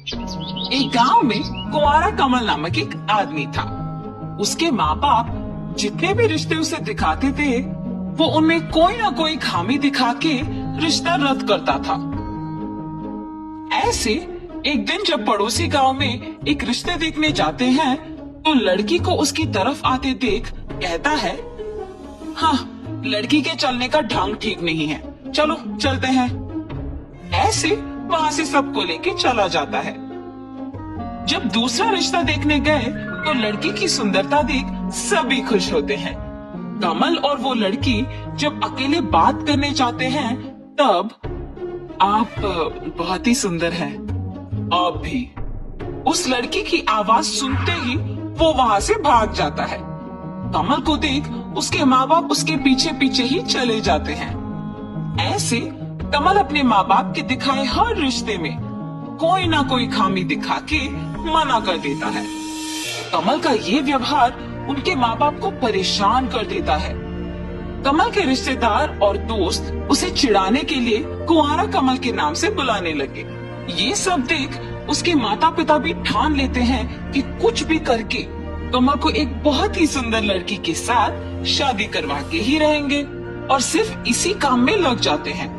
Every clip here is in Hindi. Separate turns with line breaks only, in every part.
एक गांव में कुंवारा कमल नामक एक आदमी था। उसके माँ बाप जितने भी रिश्ते उसे दिखाते थे वो उनमें कोई ना कोई खामी दिखा के रिश्ता रद्द करता था। ऐसे एक दिन जब पड़ोसी गांव में एक रिश्ते देखने जाते हैं तो लड़की को उसकी तरफ आते देख कहता है, हाँ, लड़की के चलने का ढंग ठीक नहीं है, चलो चलते हैं। ऐसे वहाँ से सबको लेके चला जाता है। जब दूसरा रिश्ता देखने गए तो लड़की की सुंदरता देख सभी खुश होते हैं। कमल और वो लड़की जब अकेले बात करने जाते हैं तब, आप बहुत ही सुंदर हैं, आप भी। उस लड़की की आवाज सुनते ही वो वहाँ से भाग जाता है। कमल को देख उसके माँ बाप उसके पीछे पीछे ही चले जाते हैं। ऐसे कमल अपने माँ बाप के दिखाए हर रिश्ते में कोई ना कोई खामी दिखा के मना कर देता है। कमल का ये व्यवहार उनके माँ बाप को परेशान कर देता है। कमल के रिश्तेदार और दोस्त उसे चिढ़ाने के लिए कुंवारा कमल के नाम से बुलाने लगे। ये सब देख उसके माता पिता भी ठान लेते हैं कि कुछ भी करके कमल को एक बहुत ही सुंदर लड़की के साथ शादी करवा के ही रहेंगे और सिर्फ इसी काम में लग जाते हैं।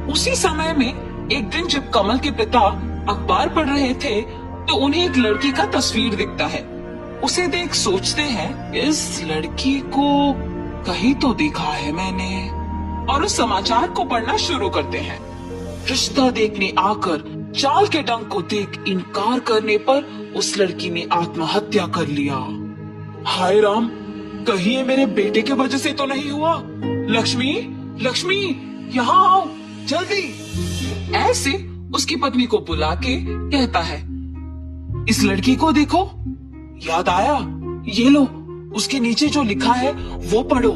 उसी समय में एक दिन जब कमल के पिता अखबार पढ़ रहे थे तो उन्हें एक लड़की का तस्वीर दिखता है। उसे देख सोचते हैं, इस लड़की को कहीं तो देखा है मैंने, और उस समाचार को पढ़ना शुरू करते हैं। रिश्ता देखने आकर चाल के डंक को देख इनकार करने पर उस लड़की ने आत्महत्या कर लिया। हाय राम, कहीं ये मेरे बेटे के वजह से तो नहीं हुआ? लक्ष्मी, लक्ष्मी, यहाँ आओ जल्दी। ऐसे उसकी पत्नी को बुला के कहता है, इस लड़की को देखो, याद आया, ये लो, उसके नीचे जो लिखा है वो पढ़ो।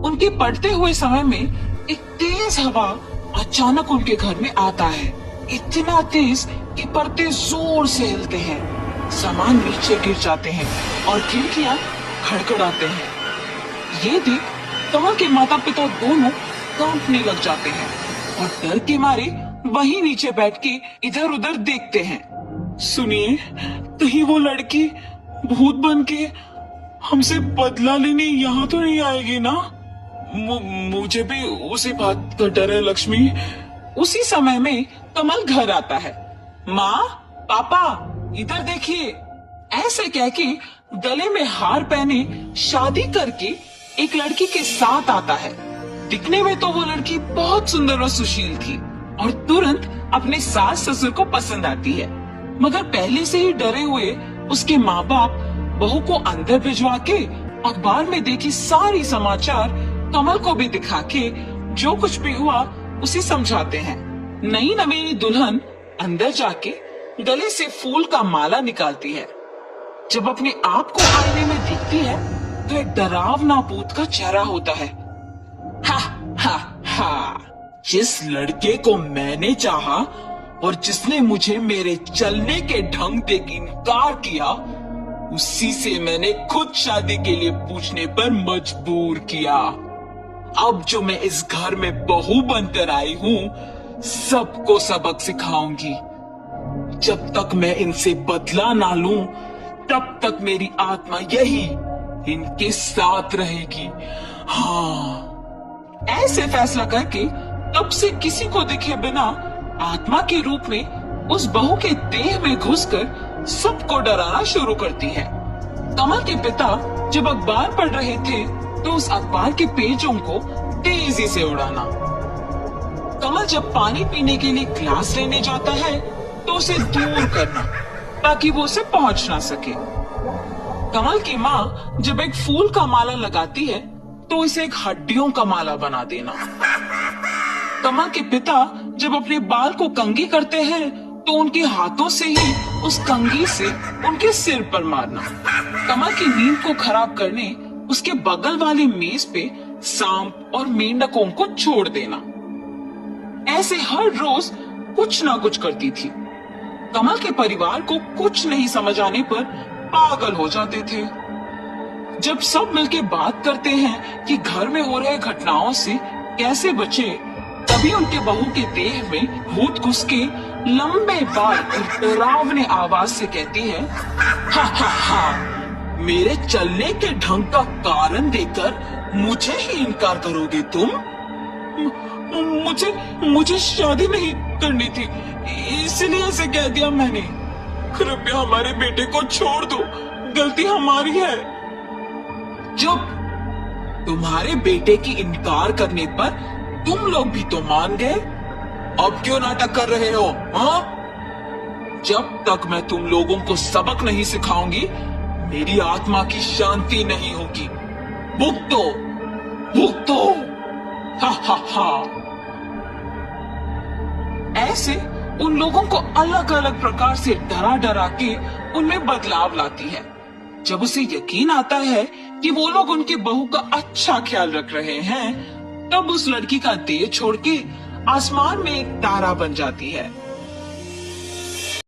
उनके पढ़ते हुए समय में एक तेज हवा अचानक उनके घर में आता है। इतना तेज कि पर्दे जोर से हिलते हैं, सामान नीचे गिर जाते हैं और खिड़कियां खड़खड़ाते हैं। ये देख कमल के माता पिता दोनों कांपने लग जाते हैं और डर के मारे वहीं नीचे बैठ के इधर उधर देखते हैं। सुनिए, कहीं वो लड़की भूत बन के हमसे बदला लेने यहाँ तो नहीं आएगी ना? मुझे भी उसी बात का डर है लक्ष्मी। उसी समय में कमल घर आता है। माँ, पापा, इधर देखिए। ऐसे कह के गले में हार पहने शादी करके एक लड़की के साथ आता है। दिखने में तो वो लड़की बहुत सुंदर और सुशील थी और तुरंत अपने सास ससुर को पसंद आती है, मगर पहले से ही डरे हुए उसके माँ बाप बहू को अंदर भिजवा के अखबार में देखी सारी समाचार कमल को भी दिखा के जो कुछ भी हुआ उसे समझाते हैं। नई नवेली दुल्हन अंदर जाके गले से फूल का माला निकालती है। जब अपने आप को आईने में दिखती है तो एक डरावना भूत का चेहरा होता है। हा हा हा, जिस लड़के को मैंने चाहा और जिसने मुझे मेरे चलने के ढंग देख इनकार किया, उसी से मैंने खुद शादी के लिए पूछने पर मजबूर किया। अब जो मैं इस घर में बहू बनकर आई हूँ, सबको सबक सिखाऊंगी। जब तक मैं इनसे बदला ना लूं, तब तक मेरी आत्मा यही इनके साथ रहेगी। हाँ। ऐसे फैसला करके तब से किसी को दिखे बिना आत्मा के रूप में उस बहू के देह में घुसकर सबको डराना शुरू करती है। कमल के पिता जब अखबार पढ़ रहे थे तो उस अखबार के पेजों को तेजी से उड़ाना। कमल जब पानी पीने के लिए ग्लास लेने जाता है तो उसे दूर करना ताकि वो उसे पहुंच ना सके। कमल की माँ जब एक फूल का माला लगाती है तो इसे एक हड्डियों का माला बना देना। कमल के पिता जब अपने बाल को कंघी करते हैं तो उनके हाथों से ही उस कंघी से उनके सिर पर मारना। कमल की नींद को खराब करने उसके बगल वाली मेज पे सांप और मेंढकों को छोड़ देना। ऐसे हर रोज कुछ ना कुछ करती थी। कमल के परिवार को कुछ नहीं समझ आने पर पागल हो जाते थे। जब सब मिलके बात करते हैं कि घर में हो रहे घटनाओं से कैसे बचे, तभी उनके बहू के देह में भूत घुस के लंबे बाल डरावने आवाज से कहती है, हा हा हा, मेरे चलने के ढंग का कारण देकर मुझे ही इनकार करोगे तुम? मुझे मुझे शादी नहीं करनी थी, इसलिए ऐसे कह दिया मैंने। कृपया हमारे बेटे को छोड़ दो, गलती हमारी है। चुप, तुम्हारे बेटे की इनकार करने पर तुम लोग भी तो मान गए, अब क्यों नाटक कर रहे हो? हाँ, जब तक मैं तुम लोगों को सबक नहीं सिखाऊंगी, मेरी आत्मा की शांति नहीं होगी। भुगतो, भुगतो, हा हा हा। ऐसे उन लोगों को अलग अलग प्रकार से डरा डरा के उनमें बदलाव लाती है। जब उसे यकीन आता है कि वो लोग उनकी बहू का अच्छा ख्याल रख रहे हैं, तब उस लड़की का देह छोड़ के आसमान में एक तारा बन जाती है।